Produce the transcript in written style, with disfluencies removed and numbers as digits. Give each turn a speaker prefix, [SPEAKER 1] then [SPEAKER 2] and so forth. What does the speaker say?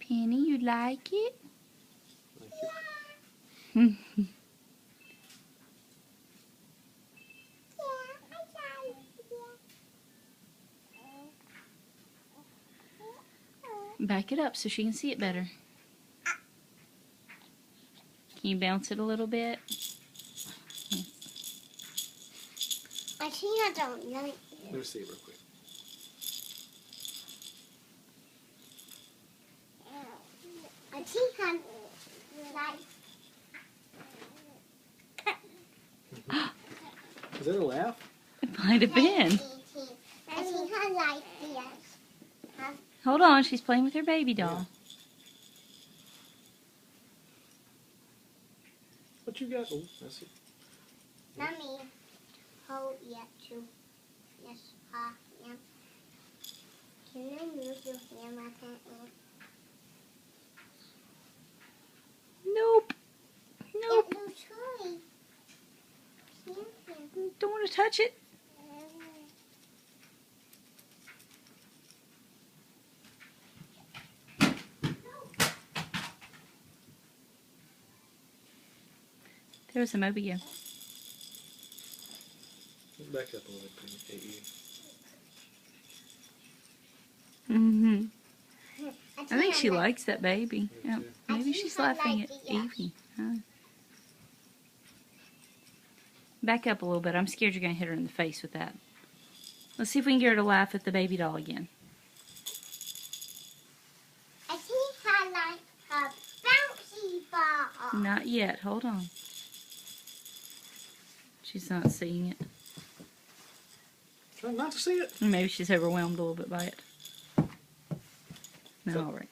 [SPEAKER 1] Penny, you like it?
[SPEAKER 2] Thank you.
[SPEAKER 1] Back it up so she can see it better. Can you bounce it a little bit?
[SPEAKER 3] I think I don't like it.
[SPEAKER 2] Let me see it real quick.
[SPEAKER 3] I think I like.
[SPEAKER 2] Is that a laugh?
[SPEAKER 1] It might have been.
[SPEAKER 3] I think I like this.
[SPEAKER 1] Hold on, she's playing with her baby doll.
[SPEAKER 2] What you got? Oh, that's it.
[SPEAKER 3] Mommy, hold it too. Yes, yeah. Can I use your hand? I can't.
[SPEAKER 1] Nope. Nope.
[SPEAKER 3] That little toy.
[SPEAKER 1] Don't want to touch it. There's a Mobio.
[SPEAKER 2] Back up a little bit. Hey,
[SPEAKER 1] Mm-hmm.
[SPEAKER 3] I
[SPEAKER 1] I think she likes that baby.
[SPEAKER 2] Me
[SPEAKER 1] Yeah,
[SPEAKER 2] too.
[SPEAKER 1] maybe
[SPEAKER 3] think
[SPEAKER 1] she's
[SPEAKER 3] I
[SPEAKER 1] laughing
[SPEAKER 3] like
[SPEAKER 1] at
[SPEAKER 3] the yes.
[SPEAKER 1] Evie. Huh? Back up a little bit. I'm scared you're going to hit her in the face with that. Let's see if we can get her to laugh at the baby doll again.
[SPEAKER 3] I think I like a bouncy ball.
[SPEAKER 1] Not yet. Hold on. She's not seeing it.
[SPEAKER 2] Try not to see it.
[SPEAKER 1] Maybe she's overwhelmed a little bit by it. No, all right.